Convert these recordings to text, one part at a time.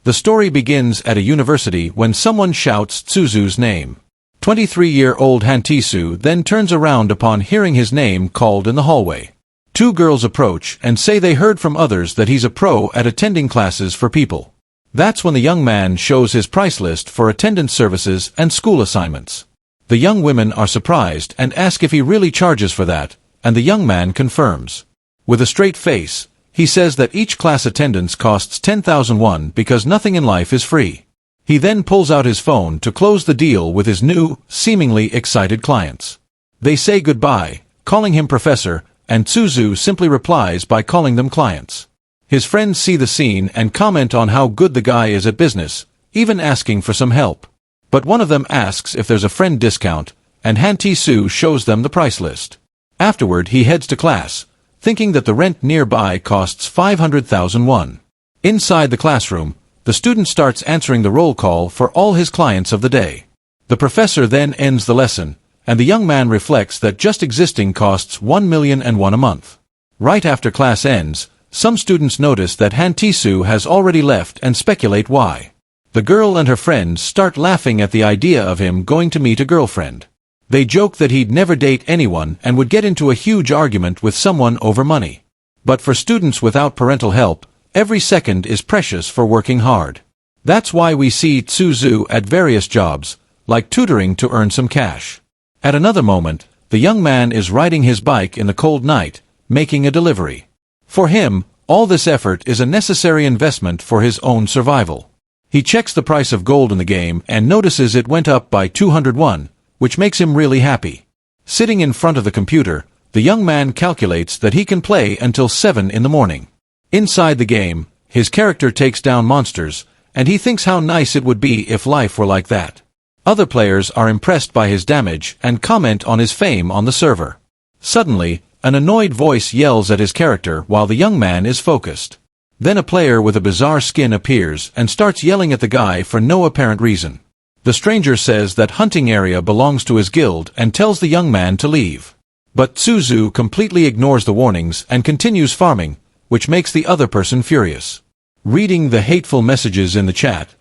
The story begins at a university when someone shouts Tsuzu's name. 23-year-old Hantisu then turns around upon hearing his name called in the hallway. Two girls approach and say they heard from others that he's a pro at attending classes for people. That's when the young man shows his price list for attendance services and school assignments. The young women are surprised and ask if he really charges for that, and the young man confirms. With a straight face, he says that each class attendance costs 10,000 won because nothing in life is free. He then pulls out his phone to close the deal with his new, seemingly excited clients. They say goodbye, calling him professor, and Tsuzu simply replies by calling them clients. His friends see the scene and comment on how good the guy is at business, even asking for some help. But one of them asks if there's a friend discount, and Hantisu shows them the price list. Afterward he heads to class, thinking that the rent nearby costs 500,000 won. Inside the classroom, the student starts answering the roll call for all his clients of the day. The professor then ends the lesson, and the young man reflects that just existing costs 1,000,001 a month. Right after class ends, some students notice that Hantisu has already left and speculate why. The girl and her friends start laughing at the idea of him going to meet a girlfriend. They joke that he'd never date anyone and would get into a huge argument with someone over money. But for students without parental help, every second is precious for working hard. That's why we see Tsuzu at various jobs, like tutoring to earn some cash. At another moment, the young man is riding his bike in the cold night, making a delivery. For him, all this effort is a necessary investment for his own survival. He checks the price of gold in the game and notices it went up by 201, which makes him really happy. Sitting in front of the computer, the young man calculates that he can play until 7 in the morning. Inside the game, his character takes down monsters, and he thinks how nice it would be if life were like that. Other players are impressed by his damage and comment on his fame on the server. Suddenly, an annoyed voice yells at his character while the young man is focused. Then a player with a bizarre skin appears and starts yelling at the guy for no apparent reason. The stranger says that hunting area belongs to his guild and tells the young man to leave. But Tsuzu completely ignores the warnings and continues farming, which makes the other person furious. Reading the hateful messages in the chat,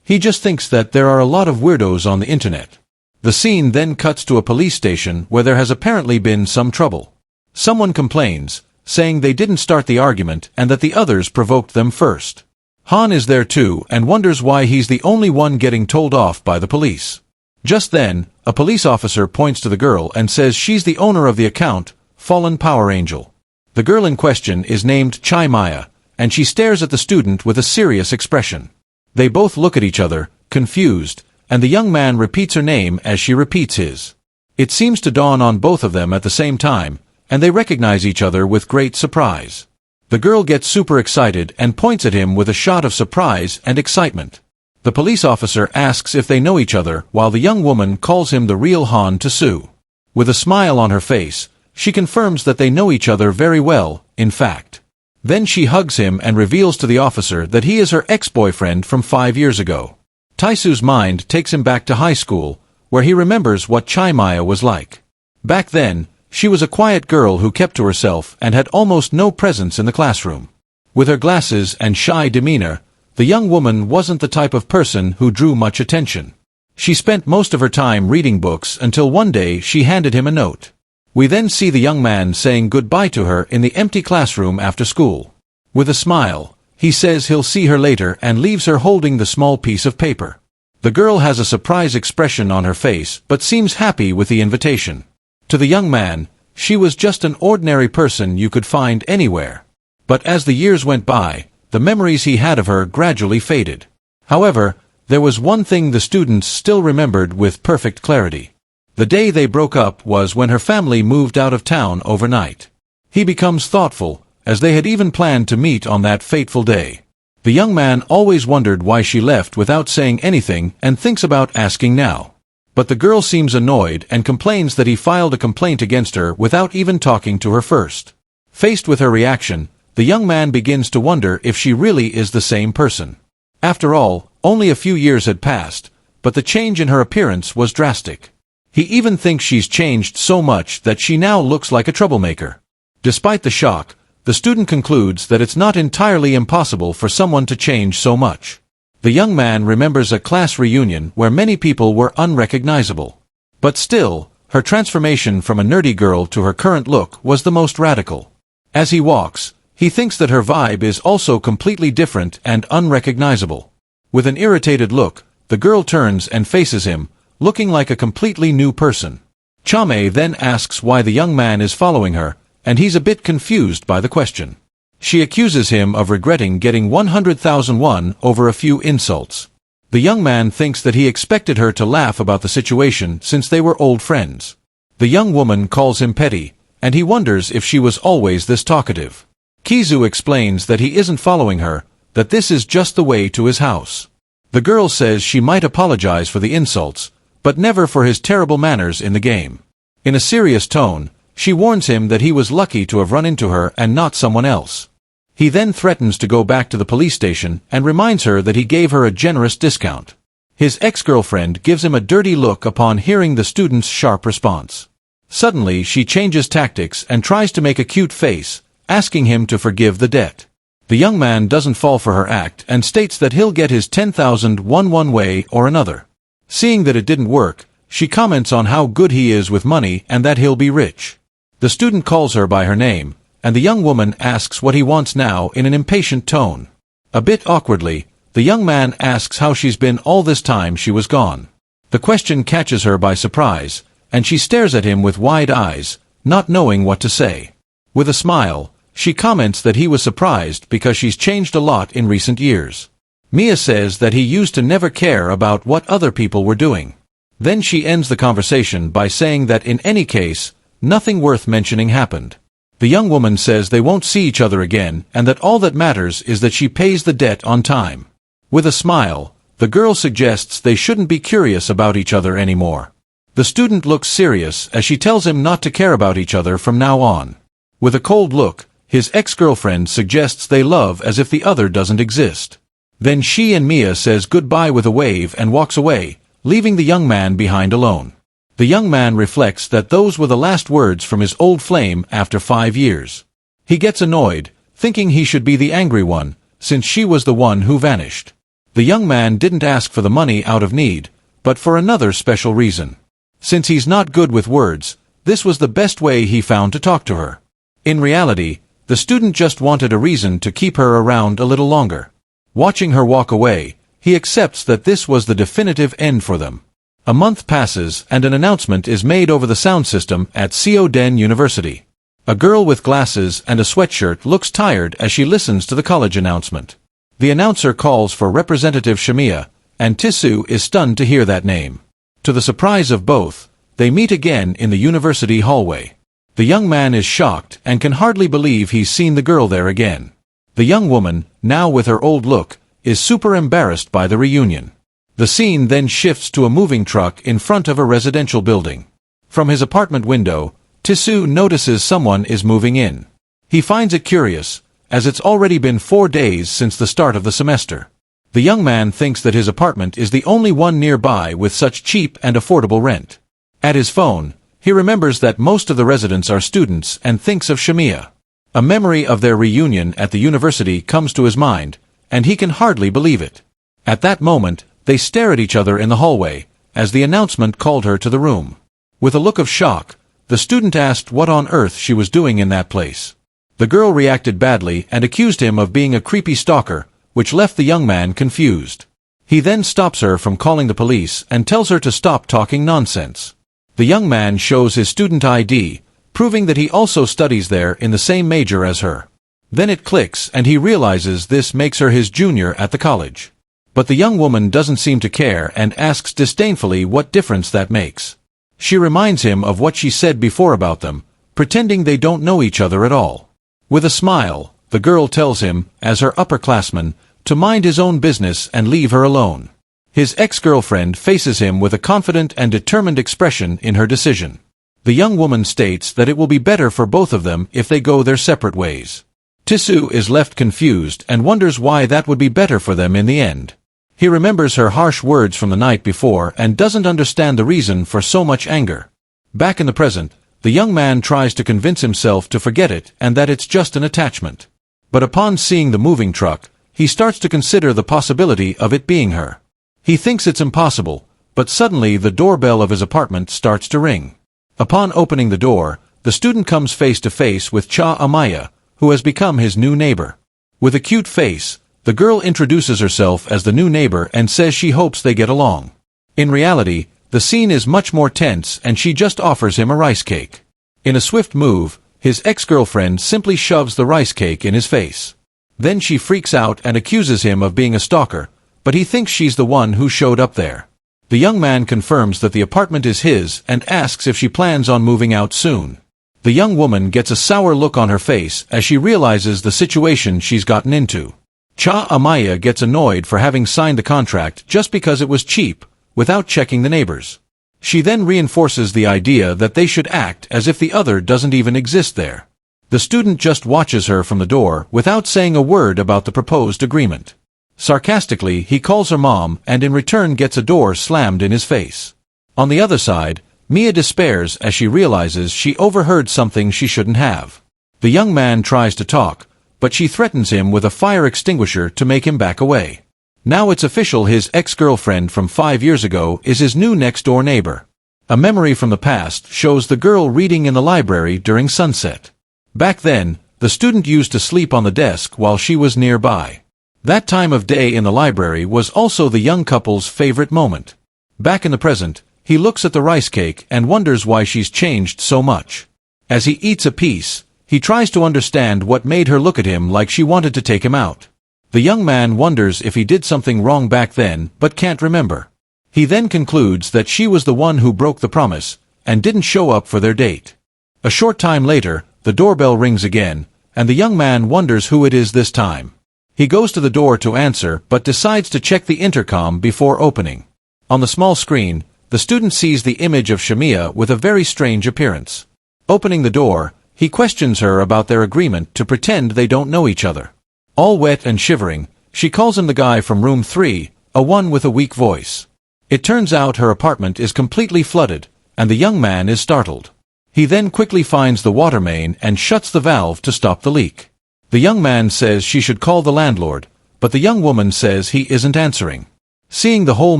he just thinks that there are a lot of weirdos on the internet. The scene then cuts to a police station where there has apparently been some trouble. Someone complains, saying they didn't start the argument and that the others provoked them first. Han is there too and wonders why he's the only one getting told off by the police. Just then, a police officer points to the girl and says she's the owner of the account, Fallen Power Angel. The girl in question is named Chai Maya, and she stares at the student with a serious expression. They both look at each other, confused, and the young man repeats her name as she repeats his. It seems to dawn on both of them at the same time, and they recognize each other with great surprise. The girl gets super excited and points at him with a shot of surprise and excitement. The police officer asks if they know each other while the young woman calls him the real Han to Sue. With a smile on her face, she confirms that they know each other very well, in fact. Then she hugs him and reveals to the officer that he is her ex-boyfriend from 5 years ago. Taisu's mind takes him back to high school, where he remembers what Chai Maya was like. Back then, she was a quiet girl who kept to herself and had almost no presence in the classroom. With her glasses and shy demeanor, the young woman wasn't the type of person who drew much attention. She spent most of her time reading books until one day she handed him a note. We then see the young man saying goodbye to her in the empty classroom after school. With a smile, he says he'll see her later and leaves her holding the small piece of paper. The girl has a surprised expression on her face but seems happy with the invitation. To the young man, she was just an ordinary person you could find anywhere. But as the years went by, the memories he had of her gradually faded. However, there was one thing the students still remembered with perfect clarity. The day they broke up was when her family moved out of town overnight. He becomes thoughtful, as they had even planned to meet on that fateful day. The young man always wondered why she left without saying anything and thinks about asking now. But the girl seems annoyed and complains that he filed a complaint against her without even talking to her first. Faced with her reaction, the young man begins to wonder if she really is the same person. After all, only a few years had passed, but the change in her appearance was drastic. He even thinks she's changed so much that she now looks like a troublemaker. Despite the shock, the student concludes that it's not entirely impossible for someone to change so much. The young man remembers a class reunion where many people were unrecognizable. But still, her transformation from a nerdy girl to her current look was the most radical. As he walks, he thinks that her vibe is also completely different and unrecognizable. With an irritated look, the girl turns and faces him, looking like a completely new person. Chame then asks why the young man is following her, and he's a bit confused by the question. She accuses him of regretting getting 100,000 won over a few insults. The young man thinks that he expected her to laugh about the situation since they were old friends. The young woman calls him petty, and he wonders if she was always this talkative. Kizu explains that he isn't following her, that this is just the way to his house. The girl says she might apologize for the insults, but never for his terrible manners in the game. In a serious tone, she warns him that he was lucky to have run into her and not someone else. He then threatens to go back to the police station and reminds her that he gave her a generous discount. His ex-girlfriend gives him a dirty look upon hearing the student's sharp response. Suddenly she changes tactics and tries to make a cute face, asking him to forgive the debt. The young man doesn't fall for her act and states that he'll get his 10,000 won one way or another. Seeing that it didn't work, she comments on how good he is with money and that he'll be rich. The student calls her by her name, and the young woman asks what he wants now in an impatient tone. A bit awkwardly, the young man asks how she's been all this time she was gone. The question catches her by surprise, and she stares at him with wide eyes, not knowing what to say. With a smile, she comments that he was surprised because she's changed a lot in recent years. Mia says that he used to never care about what other people were doing. Then she ends the conversation by saying that in any case, nothing worth mentioning happened. The young woman says they won't see each other again and that all that matters is that she pays the debt on time. With a smile, the girl suggests they shouldn't be curious about each other anymore. The student looks serious as she tells him not to care about each other from now on. With a cold look, his ex-girlfriend suggests they love as if the other doesn't exist. Then she and Mia says goodbye with a wave and walks away, leaving the young man behind alone. The young man reflects that those were the last words from his old flame after 5 years. He gets annoyed, thinking he should be the angry one, since she was the one who vanished. The young man didn't ask for the money out of need, but for another special reason. Since he's not good with words, this was the best way he found to talk to her. In reality, the student just wanted a reason to keep her around a little longer. Watching her walk away, he accepts that this was the definitive end for them. A month passes and an announcement is made over the sound system at Seoden University. A girl with glasses and a sweatshirt looks tired as she listens to the college announcement. The announcer calls for Representative Shamiya, and Tisu is stunned to hear that name. To the surprise of both, they meet again in the university hallway. The young man is shocked and can hardly believe he's seen the girl there again. The young woman, now with her old look, is super embarrassed by the reunion. The scene then shifts to a moving truck in front of a residential building. From his apartment window, Tisu notices someone is moving in. He finds it curious, as it's already been 4 days since the start of the semester. The young man thinks that his apartment is the only one nearby with such cheap and affordable rent. At his phone, he remembers that most of the residents are students and thinks of Shamiya. A memory of their reunion at the university comes to his mind, and he can hardly believe it. At that moment, they stare at each other in the hallway, as the announcement called her to the room. With a look of shock, the student asked what on earth she was doing in that place. The girl reacted badly and accused him of being a creepy stalker, which left the young man confused. He then stops her from calling the police and tells her to stop talking nonsense. The young man shows his student ID, proving that he also studies there in the same major as her. Then it clicks and he realizes this makes her his junior at the college. But the young woman doesn't seem to care and asks disdainfully what difference that makes. She reminds him of what she said before about them, pretending they don't know each other at all. With a smile, the girl tells him, as her upperclassman, to mind his own business and leave her alone. His ex-girlfriend faces him with a confident and determined expression in her decision. The young woman states that it will be better for both of them if they go their separate ways. Tisu is left confused and wonders why that would be better for them in the end. He remembers her harsh words from the night before and doesn't understand the reason for so much anger. Back in the present, the young man tries to convince himself to forget it and that it's just an attachment. But upon seeing the moving truck, He starts to consider the possibility of it being her. He thinks it's impossible, but suddenly the doorbell of his apartment starts to ring. Upon opening the door, the student comes face to face with Cha Amaya, who has become his new neighbor. With a cute face, the girl introduces herself as the new neighbor and says she hopes they get along. In reality, the scene is much more tense and she just offers him a rice cake. In a swift move, his ex-girlfriend simply shoves the rice cake in his face. Then she freaks out and accuses him of being a stalker, but he thinks she's the one who showed up there. The young man confirms that the apartment is his and asks if she plans on moving out soon. The young woman gets a sour look on her face as she realizes the situation she's gotten into. Cha Amaya gets annoyed for having signed the contract just because it was cheap, without checking the neighbors. She then reinforces the idea that they should act as if the other doesn't even exist there. The student just watches her from the door without saying a word about the proposed agreement. Sarcastically, he calls her mom and in return gets a door slammed in his face. On the other side, Mia despairs as she realizes she overheard something she shouldn't have. The young man tries to talk, but she threatens him with a fire extinguisher to make him back away. Now it's official, his ex-girlfriend from 5 years ago is his new next-door neighbor. A memory from the past shows the girl reading in the library during sunset. Back then, the student used to sleep on the desk while she was nearby. That time of day in the library was also the young couple's favorite moment. Back in the present, he looks at the rice cake and wonders why she's changed so much. As he eats a piece, he tries to understand what made her look at him like she wanted to take him out. The young man wonders if he did something wrong back then but can't remember. He then concludes that she was the one who broke the promise and didn't show up for their date. A short time later, the doorbell rings again, and the young man wonders who it is this time. He goes to the door to answer but decides to check the intercom before opening. On the small screen, the student sees the image of Shamia with a very strange appearance. Opening the door, he questions her about their agreement to pretend they don't know each other. All wet and shivering, she calls him the guy from room 3, a one with a weak voice. It turns out her apartment is completely flooded, and the young man is startled. He then quickly finds the water main and shuts the valve to stop the leak. The young man says she should call the landlord, but the young woman says he isn't answering. Seeing the whole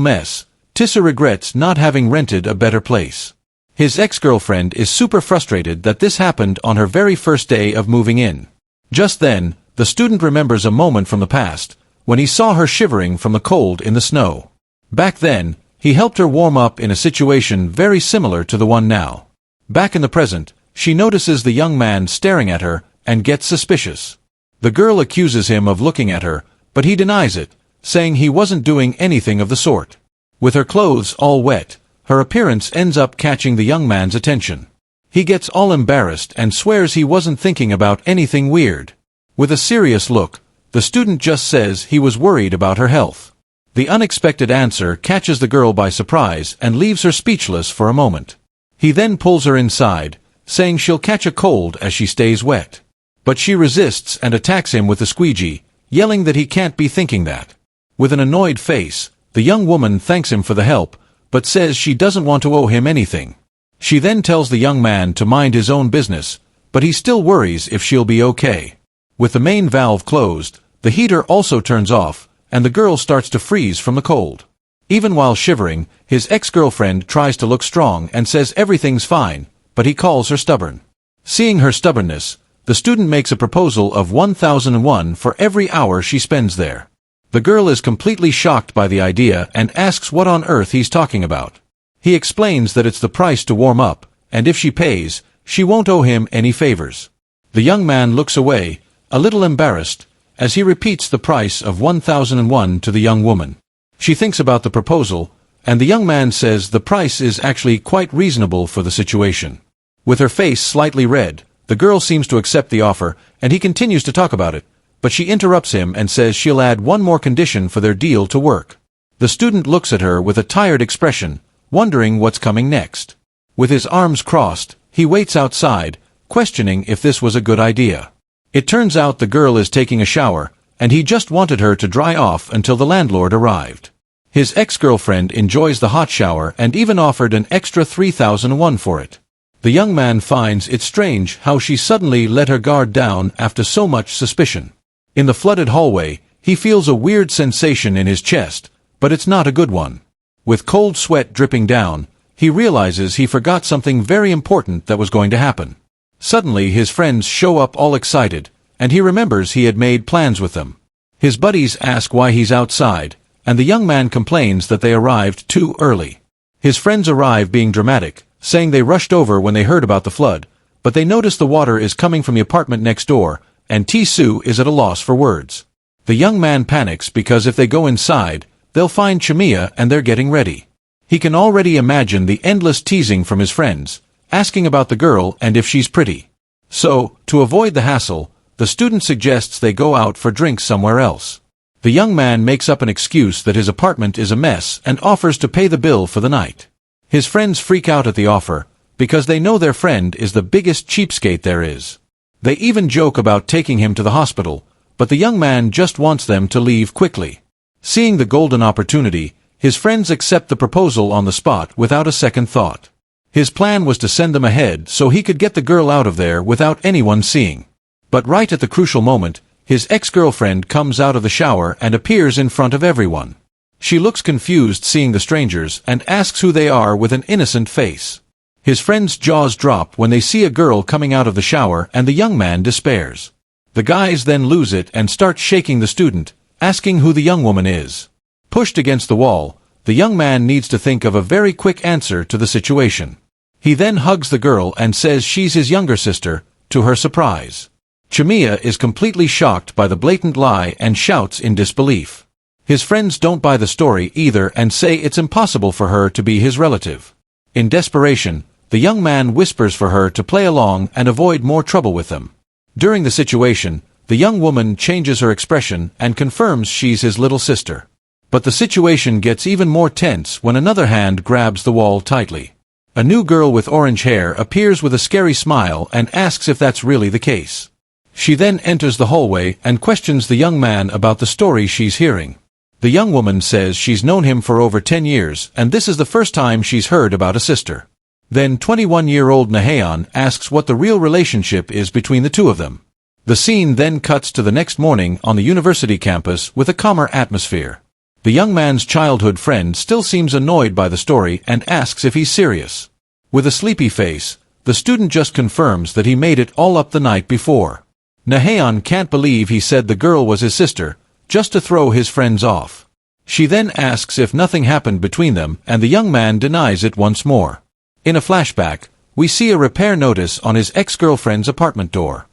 mess, Tissa regrets not having rented a better place. His ex-girlfriend is super frustrated that this happened on her very first day of moving in. Just then, the student remembers a moment from the past, when he saw her shivering from the cold in the snow. Back then, he helped her warm up in a situation very similar to the one now. Back in the present, she notices the young man staring at her and gets suspicious. The girl accuses him of looking at her, but he denies it, saying he wasn't doing anything of the sort. With her clothes all wet, her appearance ends up catching the young man's attention. He gets all embarrassed and swears he wasn't thinking about anything weird. With a serious look, the student just says he was worried about her health. The unexpected answer catches the girl by surprise and leaves her speechless for a moment. He then pulls her inside, saying she'll catch a cold as she stays wet. But she resists and attacks him with a squeegee, yelling that he can't be thinking that. With an annoyed face, the young woman thanks him for the help, but says she doesn't want to owe him anything. She then tells the young man to mind his own business, but he still worries if she'll be okay. With the main valve closed, the heater also turns off, and the girl starts to freeze from the cold. Even while shivering, his ex-girlfriend tries to look strong and says everything's fine, but he calls her stubborn. Seeing her stubbornness, the student makes a proposal of 1,001 for every hour she spends there. The girl is completely shocked by the idea and asks what on earth he's talking about. He explains that it's the price to warm up, and if she pays, she won't owe him any favors. The young man looks away, a little embarrassed, as he repeats the price of 1,001 to the young woman. She thinks about the proposal, and the young man says the price is actually quite reasonable for the situation. With her face slightly red, the girl seems to accept the offer, and he continues to talk about it, but she interrupts him and says she'll add one more condition for their deal to work. The student looks at her with a tired expression, wondering what's coming next. With his arms crossed, he waits outside, questioning if this was a good idea. It turns out the girl is taking a shower, and he just wanted her to dry off until the landlord arrived. His ex-girlfriend enjoys the hot shower and even offered an extra 3,001 for it. The young man finds it strange how she suddenly let her guard down after so much suspicion. In the flooded hallway, he feels a weird sensation in his chest, but it's not a good one. With cold sweat dripping down, he realizes he forgot something very important that was going to happen. Suddenly his friends show up all excited, and he remembers he had made plans with them. His buddies ask why he's outside, and the young man complains that they arrived too early. His friends arrive being dramatic, saying they rushed over when they heard about the flood, but they notice the water is coming from the apartment next door, and Tsu is at a loss for words. The young man panics because if they go inside, they'll find Chimiya and they're getting ready. He can already imagine the endless teasing from his friends, asking about the girl and if she's pretty. So, to avoid the hassle, the student suggests they go out for drinks somewhere else. The young man makes up an excuse that his apartment is a mess and offers to pay the bill for the night. His friends freak out at the offer, because they know their friend is the biggest cheapskate there is. They even joke about taking him to the hospital, but the young man just wants them to leave quickly. Seeing the golden opportunity, his friends accept the proposal on the spot without a second thought. His plan was to send them ahead so he could get the girl out of there without anyone seeing. But right at the crucial moment, his ex-girlfriend comes out of the shower and appears in front of everyone. She looks confused seeing the strangers and asks who they are with an innocent face. His friends' jaws drop when they see a girl coming out of the shower and the young man despairs. The guys then lose it and start shaking the student, asking who the young woman is. Pushed against the wall, the young man needs to think of a very quick answer to the situation. He then hugs the girl and says she's his younger sister, to her surprise. Chimiya is completely shocked by the blatant lie and shouts in disbelief. His friends don't buy the story either and say it's impossible for her to be his relative. In desperation, the young man whispers for her to play along and avoid more trouble with them. During the situation, the young woman changes her expression and confirms she's his little sister. But the situation gets even more tense when another hand grabs the wall tightly. A new girl with orange hair appears with a scary smile and asks if that's really the case. She then enters the hallway and questions the young man about the story she's hearing. The young woman says she's known him for over 10 years and this is the first time she's heard about a sister. Then 21-year-old Naheon asks what the real relationship is between the two of them. The scene then cuts to the next morning on the university campus with a calmer atmosphere. The young man's childhood friend still seems annoyed by the story and asks if he's serious. With a sleepy face, the student just confirms that he made it all up the night before. Naheon can't believe he said the girl was his sister, just to throw his friends off. She then asks if nothing happened between them and the young man denies it once more. In a flashback, we see a repair notice on his ex-girlfriend's apartment door.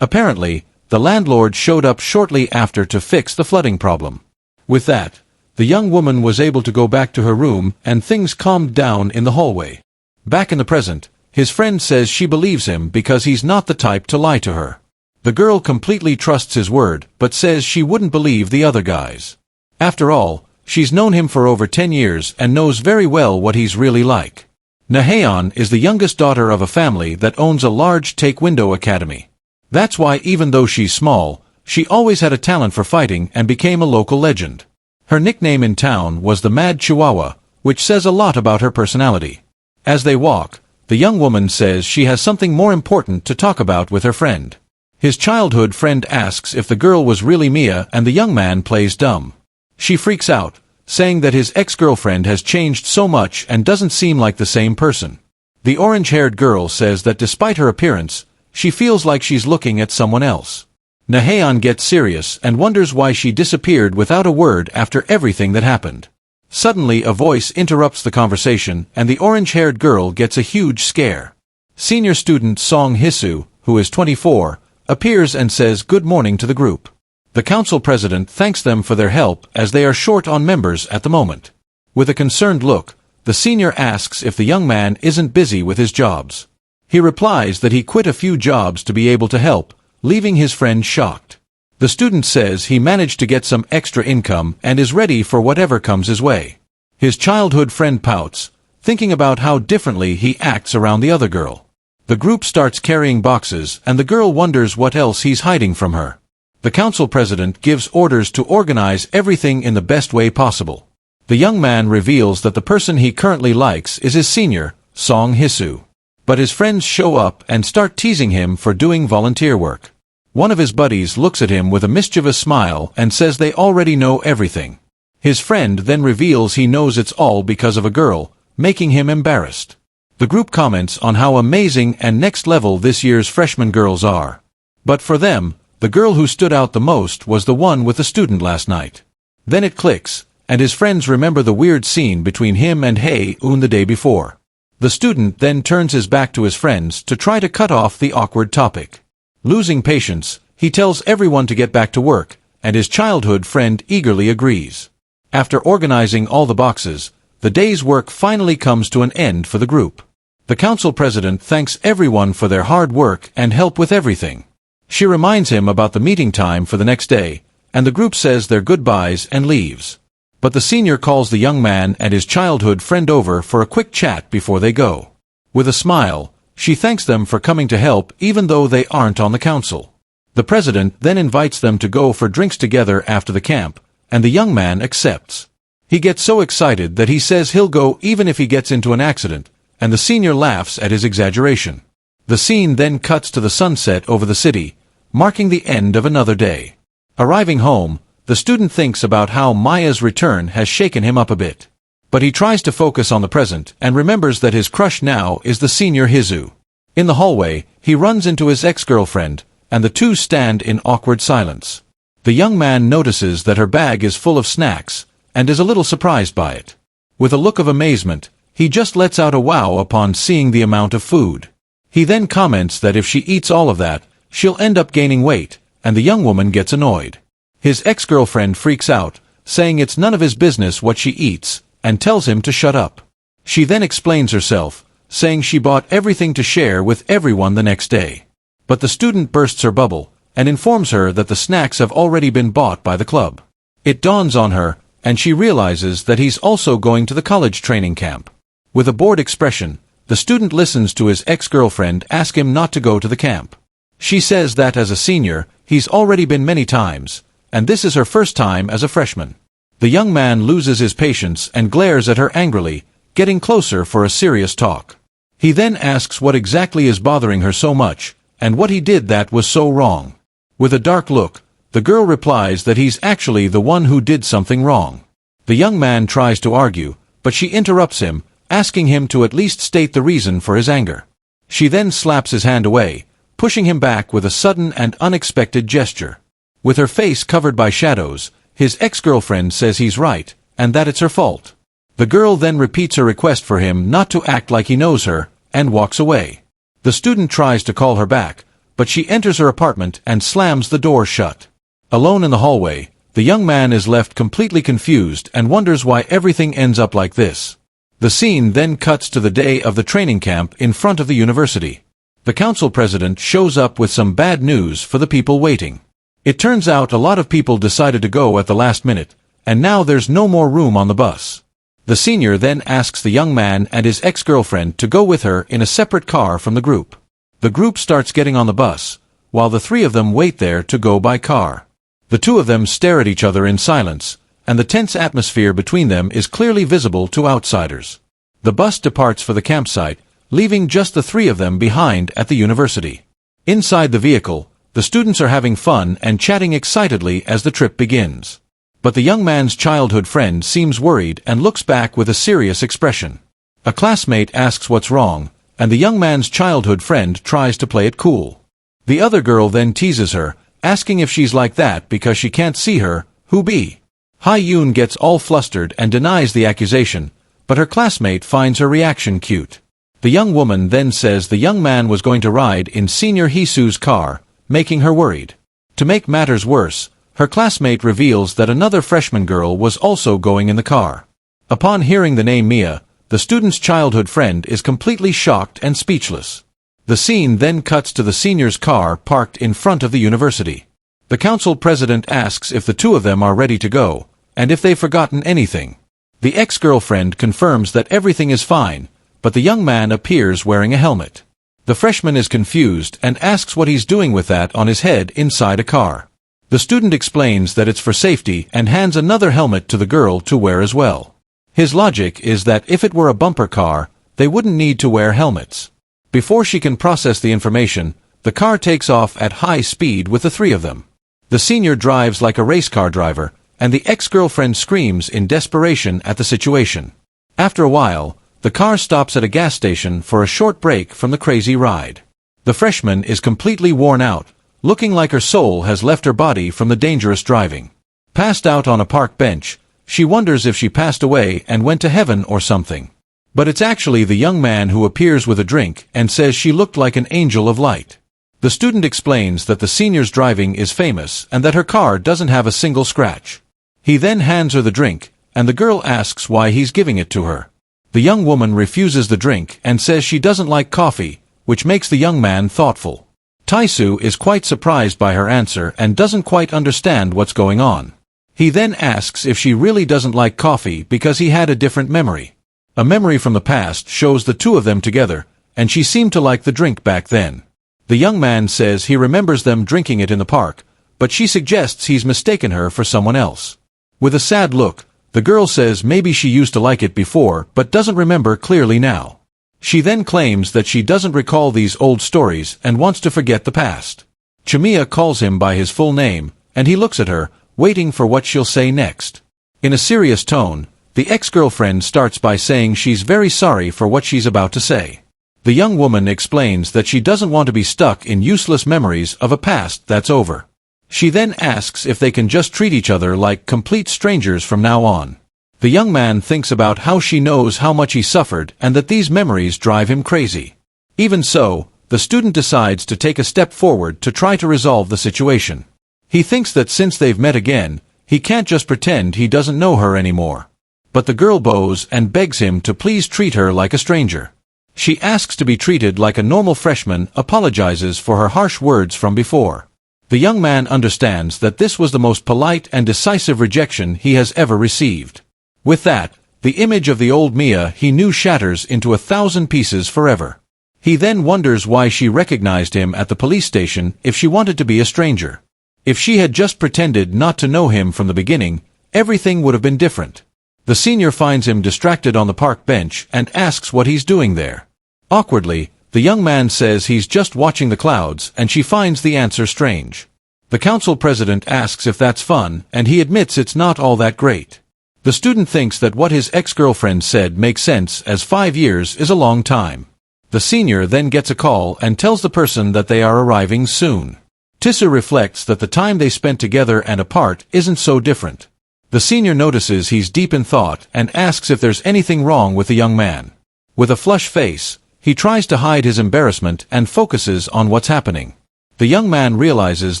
Apparently, the landlord showed up shortly after to fix the flooding problem. With that, the young woman was able to go back to her room and things calmed down in the hallway. Back in the present, his friend says she believes him because he's not the type to lie to her. The girl completely trusts his word, but says she wouldn't believe the other guys. After all, she's known him for over 10 years and knows very well what he's really like. Naheon is the youngest daughter of a family that owns a large taekwondo academy. That's why even though she's small, she always had a talent for fighting and became a local legend. Her nickname in town was the Mad Chihuahua, which says a lot about her personality. As they walk, the young woman says she has something more important to talk about with her friend. His childhood friend asks if the girl was really Mia and the young man plays dumb. She freaks out, saying that his ex-girlfriend has changed so much and doesn't seem like the same person. The orange-haired girl says that despite her appearance, she feels like she's looking at someone else. Naheon gets serious and wonders why she disappeared without a word after everything that happened. Suddenly a voice interrupts the conversation and the orange-haired girl gets a huge scare. Senior student Song Hisu, who is 24, appears and says good morning to the group. The council president thanks them for their help as they are short on members at the moment. With a concerned look, the senior asks if the young man isn't busy with his jobs. He replies that he quit a few jobs to be able to help, leaving his friend shocked. The student says he managed to get some extra income and is ready for whatever comes his way. His childhood friend pouts, thinking about how differently he acts around the other girl. The group starts carrying boxes and the girl wonders what else he's hiding from her. The council president gives orders to organize everything in the best way possible. The young man reveals that the person he currently likes is his senior, Song Hisu. But his friends show up and start teasing him for doing volunteer work. One of his buddies looks at him with a mischievous smile and says they already know everything. His friend then reveals he knows it's all because of a girl, making him embarrassed. The group comments on how amazing and next level this year's freshman girls are. But for them, the girl who stood out the most was the one with the student last night. Then it clicks, and his friends remember the weird scene between him and Hae-eun the day before. The student then turns his back to his friends to try to cut off the awkward topic. Losing patience, he tells everyone to get back to work, and his childhood friend eagerly agrees. After organizing all the boxes, the day's work finally comes to an end for the group. The council president thanks everyone for their hard work and help with everything. She reminds him about the meeting time for the next day, and the group says their goodbyes and leaves. But the senior calls the young man and his childhood friend over for a quick chat before they go. With a smile, she thanks them for coming to help even though they aren't on the council. The president then invites them to go for drinks together after the camp, and the young man accepts. He gets so excited that he says he'll go even if he gets into an accident, and the senior laughs at his exaggeration. The scene then cuts to the sunset over the city, marking the end of another day. Arriving home, the student thinks about how Maya's return has shaken him up a bit. But he tries to focus on the present and remembers that his crush now is the senior Hizu. In the hallway, he runs into his ex-girlfriend, and the two stand in awkward silence. The young man notices that her bag is full of snacks, and is a little surprised by it. With a look of amazement, he just lets out a wow upon seeing the amount of food. He then comments that if she eats all of that, she'll end up gaining weight, and the young woman gets annoyed. His ex-girlfriend freaks out, saying it's none of his business what she eats, and tells him to shut up. She then explains herself, saying she bought everything to share with everyone the next day. But the student bursts her bubble, and informs her that the snacks have already been bought by the club. It dawns on her, and she realizes that he's also going to the college training camp. With a bored expression, the student listens to his ex-girlfriend ask him not to go to the camp. She says that as a senior, he's already been many times, and this is her first time as a freshman. The young man loses his patience and glares at her angrily, getting closer for a serious talk. He then asks what exactly is bothering her so much, and what he did that was so wrong. With a dark look, the girl replies that he's actually the one who did something wrong. The young man tries to argue, but she interrupts him, asking him to at least state the reason for his anger. She then slaps his hand away, pushing him back with a sudden and unexpected gesture. With her face covered by shadows, his ex-girlfriend says he's right, and that it's her fault. The girl then repeats her request for him not to act like he knows her, and walks away. The student tries to call her back, but she enters her apartment and slams the door shut. Alone in the hallway, the young man is left completely confused and wonders why everything ends up like this. The scene then cuts to the day of the training camp in front of the university. The council president shows up with some bad news for the people waiting. It turns out a lot of people decided to go at the last minute, and now there's no more room on the bus. The senior then asks the young man and his ex-girlfriend to go with her in a separate car from the group. The group starts getting on the bus, while the three of them wait there to go by car. The two of them stare at each other in silence, and the tense atmosphere between them is clearly visible to outsiders. The bus departs for the campsite, leaving just the three of them behind at the university. Inside the vehicle, the students are having fun and chatting excitedly as the trip begins. But the young man's childhood friend seems worried and looks back with a serious expression. A classmate asks what's wrong, and the young man's childhood friend tries to play it cool. The other girl then teases her, asking if she's like that because she can't see her, who be. Hae-eun gets all flustered and denies the accusation, but her classmate finds her reaction cute. The young woman then says the young man was going to ride in senior Hisu's car, making her worried. To make matters worse, her classmate reveals that another freshman girl was also going in the car. Upon hearing the name Mia, the student's childhood friend is completely shocked and speechless. The scene then cuts to the senior's car parked in front of the university. The council president asks if the two of them are ready to go, and if they've forgotten anything. The ex-girlfriend confirms that everything is fine, but the young man appears wearing a helmet. The freshman is confused and asks what he's doing with that on his head inside a car. The student explains that it's for safety and hands another helmet to the girl to wear as well. His logic is that if it were a bumper car, they wouldn't need to wear helmets. Before she can process the information, The car takes off at high speed with the three of them. The senior drives like a race car driver, and the ex-girlfriend screams in desperation at the situation. After a while, the car stops at a gas station for a short break from the crazy ride. The freshman is completely worn out, looking like her soul has left her body from the dangerous driving. Passed out on a park bench, she wonders if she passed away and went to heaven or something. But it's actually the young man who appears with a drink and says she looked like an angel of light. The student explains that the senior's driving is famous and that her car doesn't have a single scratch. He then hands her the drink, and the girl asks why he's giving it to her. The young woman refuses the drink and says she doesn't like coffee, which makes the young man thoughtful. Tae-soo is quite surprised by her answer and doesn't quite understand what's going on. He then asks if she really doesn't like coffee because he had a different memory. A memory from the past shows the two of them together, and she seemed to like the drink back then. The young man says he remembers them drinking it in the park, but she suggests he's mistaken her for someone else. With a sad look, the girl says maybe she used to like it before but doesn't remember clearly now. She then claims that she doesn't recall these old stories and wants to forget the past. Chimiya calls him by his full name, and he looks at her, waiting for what she'll say next. In a serious tone, the ex-girlfriend starts by saying she's very sorry for what she's about to say. The young woman explains that she doesn't want to be stuck in useless memories of a past that's over. She then asks if they can just treat each other like complete strangers from now on. The young man thinks about how she knows how much he suffered and that these memories drive him crazy. Even so, the student decides to take a step forward to try to resolve the situation. He thinks that since they've met again, he can't just pretend he doesn't know her anymore. But the girl bows and begs him to please treat her like a stranger. She asks to be treated like a normal freshman, apologizes for her harsh words from before. The young man understands that this was the most polite and decisive rejection he has ever received. With that, the image of the old Mia he knew shatters into 1,000 pieces forever. He then wonders why she recognized him at the police station if she wanted to be a stranger. If she had just pretended not to know him from the beginning, everything would have been different. The senior finds him distracted on the park bench and asks what he's doing there. Awkwardly, the young man says he's just watching the clouds, and she finds the answer strange. The council president asks if that's fun, and he admits it's not all that great. The student thinks that what his ex-girlfriend said makes sense, as 5 years is a long time. The senior then gets a call and tells the person that they are arriving soon. Tae-soo reflects that the time they spent together and apart isn't so different. The senior notices he's deep in thought and asks if there's anything wrong with the young man. With a flushed face, he tries to hide his embarrassment and focuses on what's happening. The young man realizes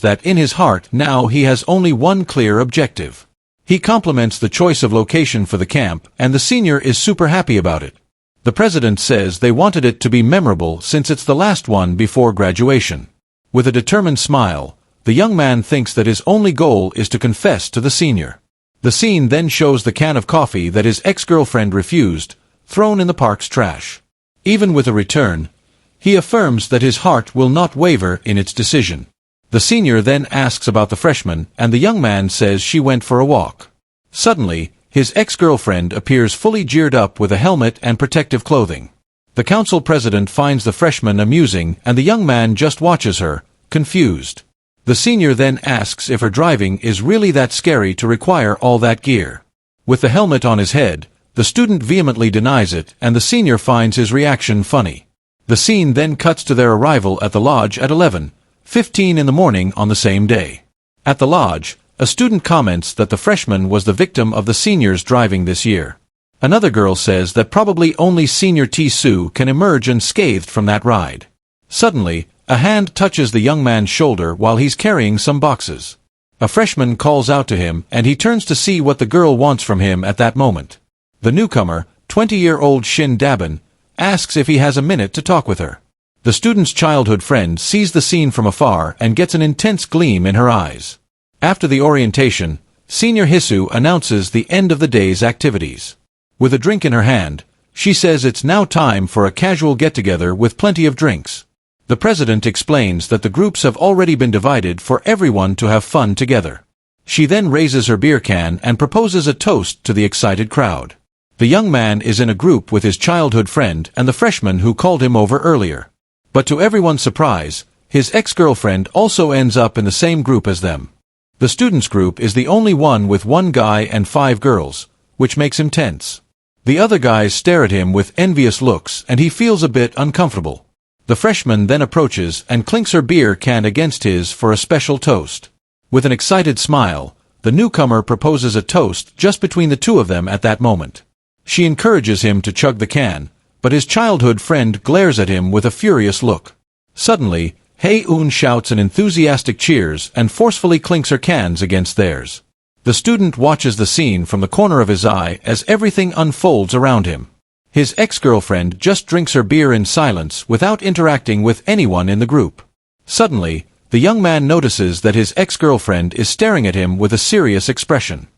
that in his heart now he has only one clear objective. He compliments the choice of location for the camp, and the senior is super happy about it. The president says they wanted it to be memorable since it's the last one before graduation. With a determined smile, the young man thinks that his only goal is to confess to the senior. The scene then shows the can of coffee that his ex-girlfriend refused, thrown in the park's trash. Even with a return, he affirms that his heart will not waver in its decision. The senior then asks about the freshman, and the young man says she went for a walk. Suddenly, his ex-girlfriend appears fully geared up with a helmet and protective clothing. The council president finds the freshman amusing, and the young man just watches her, confused. The senior then asks if her driving is really that scary to require all that gear. With the helmet on his head, the student vehemently denies it, and the senior finds his reaction funny. The scene then cuts to their arrival at the lodge at 11:15 in the morning on the same day. At the lodge, a student comments that the freshman was the victim of the senior's driving this year. Another girl says that probably only senior Tae-soo can emerge unscathed from that ride. Suddenly, a hand touches the young man's shoulder while he's carrying some boxes. A freshman calls out to him, and he turns to see what the girl wants from him at that moment. The newcomer, 20-year-old Shin Dabin, asks if he has a minute to talk with her. The student's childhood friend sees the scene from afar and gets an intense gleam in her eyes. After the orientation, Senior Hisu announces the end of the day's activities. With a drink in her hand, she says it's now time for a casual get-together with plenty of drinks. The president explains that the groups have already been divided for everyone to have fun together. She then raises her beer can and proposes a toast to the excited crowd. The young man is in a group with his childhood friend and the freshman who called him over earlier. But to everyone's surprise, His ex-girlfriend also ends up in the same group as them. The students' group is the only one with one guy and 5 girls, which makes him tense. The other guys stare at him with envious looks and he feels a bit uncomfortable. The freshman then approaches and clinks her beer can against his for a special toast. With an excited smile, the newcomer proposes a toast just between the two of them at that moment. She encourages him to chug the can, but his childhood friend glares at him with a furious look. Suddenly, Hae-eun shouts an enthusiastic cheers and forcefully clinks her cans against theirs. The student watches the scene from the corner of his eye as everything unfolds around him. His ex-girlfriend just drinks her beer in silence without interacting with anyone in the group. Suddenly, the young man notices that his ex-girlfriend is staring at him with a serious expression.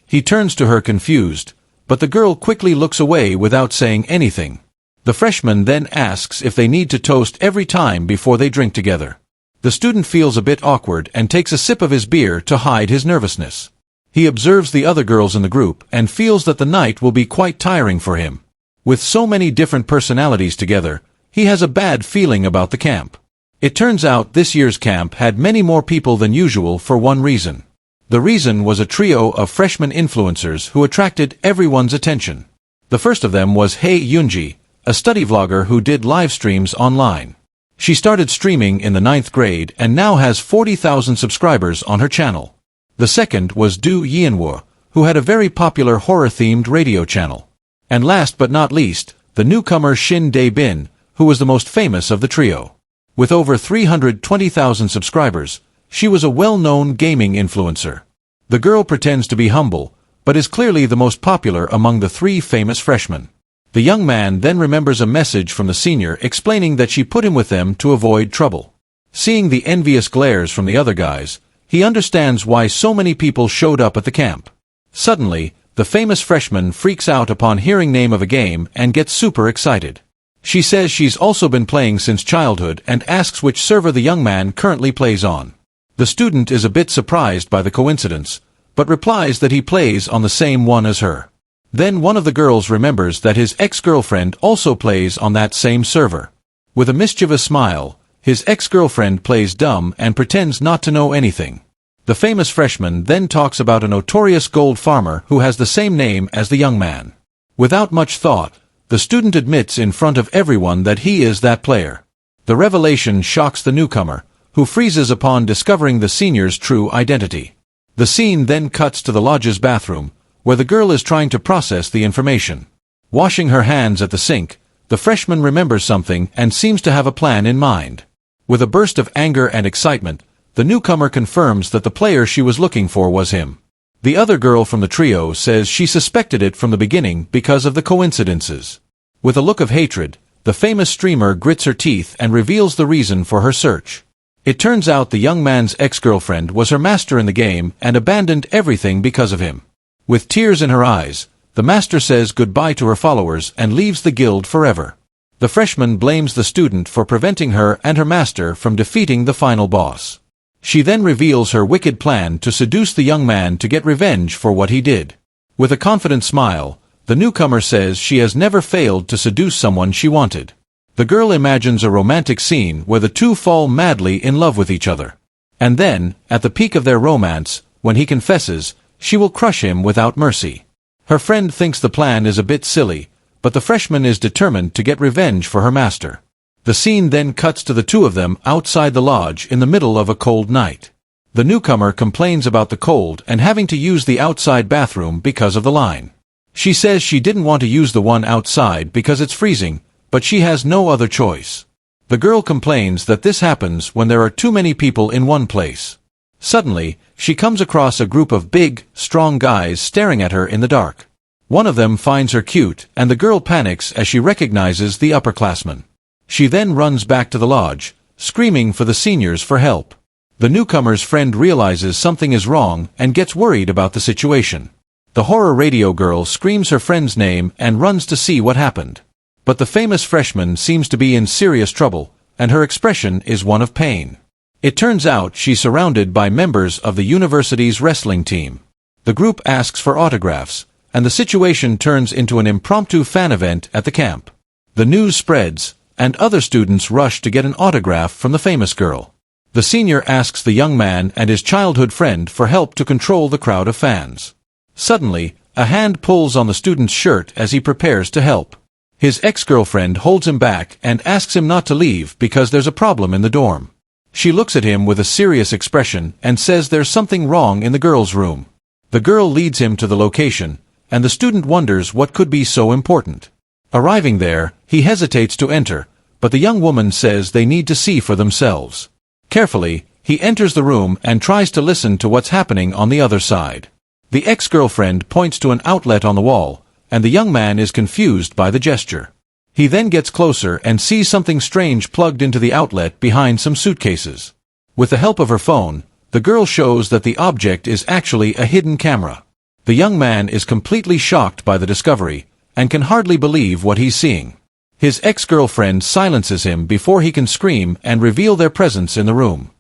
He turns to her confused, but the girl quickly looks away without saying anything. The freshman then asks if they need to toast every time before they drink together. The student feels a bit awkward and takes a sip of his beer to hide his nervousness. He observes the other girls in the group and feels that the night will be quite tiring for him. With so many different personalities together, he has a bad feeling about the camp. It turns out this year's camp had many more people than usual for one reason. The reason was a trio of freshman influencers who attracted everyone's attention. The first of them was Hae-eun, a study vlogger who did live streams online. She started streaming in the 9th grade and now has 40,000 subscribers on her channel. The second was Do Yeonwoo, who had a very popular horror-themed radio channel. And last but not least, the newcomer Shin Dae-bin, who was the most famous of the trio. With over 320,000 subscribers, she was a well-known gaming influencer. The girl pretends to be humble, but is clearly the most popular among the 3 famous freshmen. The young man then remembers a message from the senior explaining that she put him with them to avoid trouble. Seeing the envious glares from the other guys, he understands why so many people showed up at the camp. Suddenly, the famous freshman freaks out upon hearing name of a game and gets super excited. She says she's also been playing since childhood and asks which server the young man currently plays on. The student is a bit surprised by the coincidence, but replies that he plays on the same one as her. Then one of the girls remembers that his ex-girlfriend also plays on that same server. With a mischievous smile, his ex-girlfriend plays dumb and pretends not to know anything. The famous freshman then talks about a notorious gold farmer who has the same name as the young man. Without much thought, the student admits in front of everyone that he is that player. The revelation shocks the newcomer, who freezes upon discovering the senior's true identity. The scene then cuts to the lodge's bathroom, where the girl is trying to process the information. Washing her hands at the sink, the freshman remembers something and seems to have a plan in mind. With a burst of anger and excitement, the newcomer confirms that the player she was looking for was him. The other girl from the trio says she suspected it from the beginning because of the coincidences. With a look of hatred, the famous streamer grits her teeth and reveals the reason for her search. It turns out the young man's ex-girlfriend was her master in the game and abandoned everything because of him. With tears in her eyes, the master says goodbye to her followers and leaves the guild forever. The freshman blames the student for preventing her and her master from defeating the final boss. She then reveals her wicked plan to seduce the young man to get revenge for what he did. With a confident smile, the newcomer says she has never failed to seduce someone she wanted. The girl imagines a romantic scene where the two fall madly in love with each other. And then, at the peak of their romance, when he confesses, she will crush him without mercy. Her friend thinks the plan is a bit silly, but the freshman is determined to get revenge for her master. The scene then cuts to the two of them outside the lodge in the middle of a cold night. The newcomer complains about the cold and having to use the outside bathroom because of the line. She says she didn't want to use the one outside because it's freezing, but she has no other choice. The girl complains that this happens when there are too many people in one place. Suddenly, she comes across a group of big, strong guys staring at her in the dark. One of them finds her cute, and the girl panics as she recognizes the upperclassman. She then runs back to the lodge, screaming for the seniors for help. The newcomer's friend realizes something is wrong and gets worried about the situation. The horror radio girl screams her friend's name and runs to see what happened. But the famous freshman seems to be in serious trouble, and her expression is one of pain. It turns out she's surrounded by members of the university's wrestling team. The group asks for autographs, and the situation turns into an impromptu fan event at the camp. The news spreads, and other students rush to get an autograph from the famous girl. The senior asks the young man and his childhood friend for help to control the crowd of fans. Suddenly, a hand pulls on the student's shirt as he prepares to help. His ex-girlfriend holds him back and asks him not to leave because there's a problem in the dorm. She looks at him with a serious expression and says there's something wrong in the girl's room. The girl leads him to the location, and the student wonders what could be so important. Arriving there, he hesitates to enter, but the young woman says they need to see for themselves. Carefully, he enters the room and tries to listen to what's happening on the other side. The ex-girlfriend points to an outlet on the wall, and the young man is confused by the gesture. He then gets closer and sees something strange plugged into the outlet behind some suitcases. With the help of her phone, the girl shows that the object is actually a hidden camera. The young man is completely shocked by the discovery, and can hardly believe what he's seeing. His ex-girlfriend silences him before he can scream and reveal their presence in the room.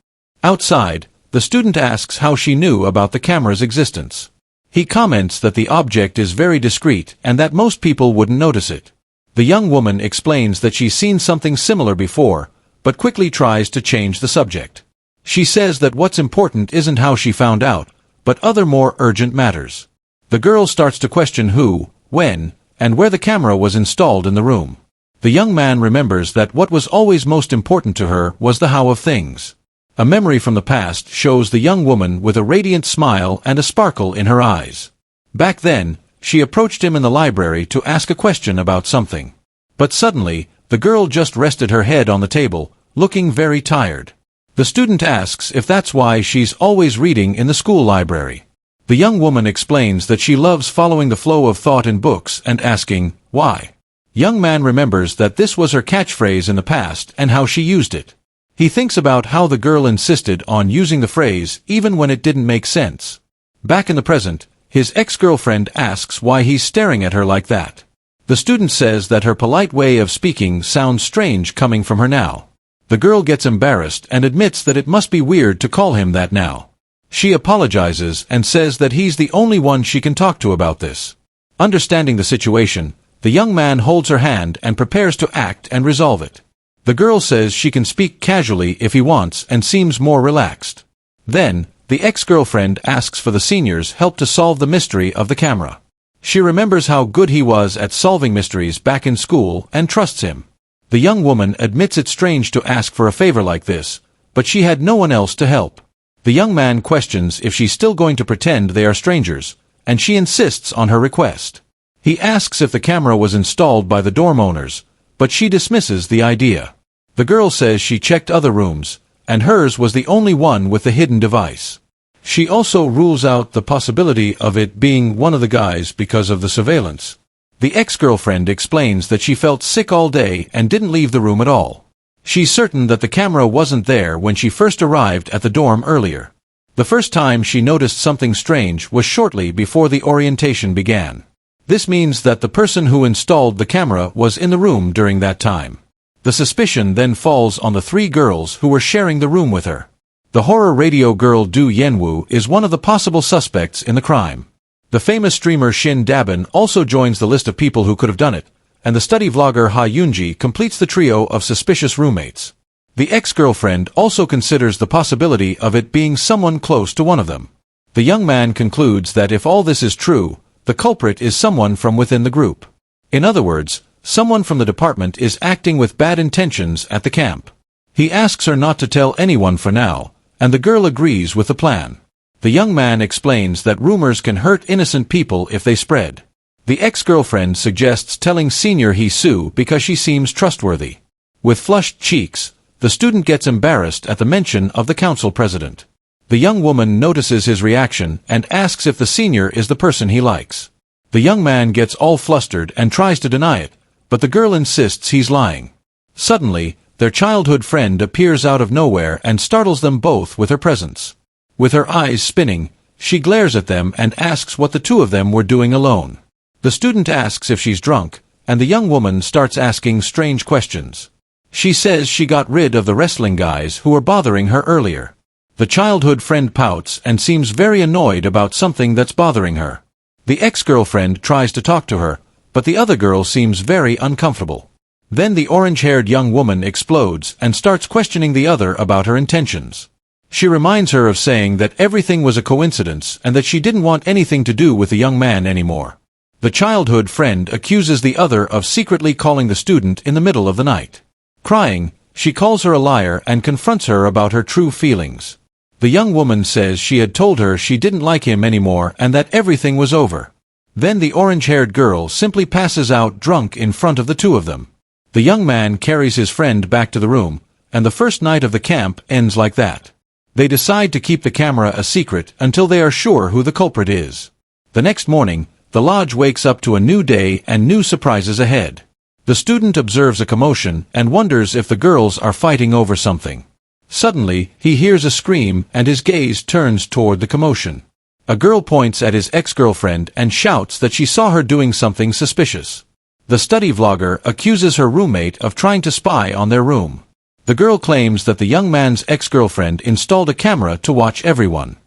Outside, the student asks how she knew about the camera's existence. He comments that the object is very discreet and that most people wouldn't notice it. The young woman explains that she's seen something similar before, but quickly tries to change the subject. She says that what's important isn't how she found out, but other more urgent matters. The girl starts to question who, when, and where the camera was installed in the room. The young man remembers that what was always most important to her was the how of things. A memory from the past shows the young woman with a radiant smile and a sparkle in her eyes. Back then, she approached him in the library to ask a question about something. But suddenly, the girl just rested her head on the table, looking very tired. The student asks if that's why she's always reading in the school library. The young woman explains that she loves following the flow of thought in books and asking, why? Young man remembers that this was her catchphrase in the past and how she used it. He thinks about how the girl insisted on using the phrase even when it didn't make sense. Back in the present, his ex-girlfriend asks why he's staring at her like that. The student says that her polite way of speaking sounds strange coming from her now. The girl gets embarrassed and admits that it must be weird to call him that now. She apologizes and says that he's the only one she can talk to about this. Understanding the situation, the young man holds her hand and prepares to act and resolve it. The girl says she can speak casually if he wants and seems more relaxed. Then, the ex-girlfriend asks for the senior's help to solve the mystery of the camera. She remembers how good he was at solving mysteries back in school and trusts him. The young woman admits it's strange to ask for a favor like this, but she had no one else to help. The young man questions if she's still going to pretend they are strangers, and she insists on her request. He asks if the camera was installed by the dorm owners, but she dismisses the idea. The girl says she checked other rooms, and hers was the only one with the hidden device. She also rules out the possibility of it being one of the guys because of the surveillance. The ex-girlfriend explains that she felt sick all day and didn't leave the room at all. She's certain that the camera wasn't there when she first arrived at the dorm earlier. The first time she noticed something strange was shortly before the orientation began. This means that the person who installed the camera was in the room during that time. The suspicion then falls on the three girls who were sharing the room with her. The horror radio girl Du Yenwoo is one of the possible suspects in the crime. The famous streamer Shin Dabin also joins the list of people who could have done it, and the study vlogger Ha Yoonji completes the trio of suspicious roommates. The ex-girlfriend also considers the possibility of it being someone close to one of them. The young man concludes that if all this is true, the culprit is someone from within the group. In other words, someone from the department is acting with bad intentions at the camp. He asks her not to tell anyone for now, and the girl agrees with the plan. The young man explains that rumors can hurt innocent people if they spread. The ex-girlfriend suggests telling Senior Hee-soo because she seems trustworthy. With flushed cheeks, the student gets embarrassed at the mention of the council president. The young woman notices his reaction and asks if the senior is the person he likes. The young man gets all flustered and tries to deny it, but the girl insists he's lying. Suddenly, their childhood friend appears out of nowhere and startles them both with her presence. With her eyes spinning, she glares at them and asks what the two of them were doing alone. The student asks if she's drunk, and the young woman starts asking strange questions. She says she got rid of the wrestling guys who were bothering her earlier. The childhood friend pouts and seems very annoyed about something that's bothering her. The ex-girlfriend tries to talk to her, but the other girl seems very uncomfortable. Then the orange-haired young woman explodes and starts questioning the other about her intentions. She reminds her of saying that everything was a coincidence and that she didn't want anything to do with the young man anymore. The childhood friend accuses the other of secretly calling the student in the middle of the night. Crying, she calls her a liar and confronts her about her true feelings. The young woman says she had told her she didn't like him anymore and that everything was over. Then the orange-haired girl simply passes out drunk in front of the two of them. The young man carries his friend back to the room, and the first night of the camp ends like that. They decide to keep the camera a secret until they are sure who the culprit is. The next morning, the lodge wakes up to a new day and new surprises ahead. The student observes a commotion and wonders if the girls are fighting over something. Suddenly, he hears a scream and his gaze turns toward the commotion. A girl points at his ex-girlfriend and shouts that she saw her doing something suspicious. The study vlogger accuses her roommate of trying to spy on their room. The girl claims that the young man's ex-girlfriend installed a camera to watch everyone.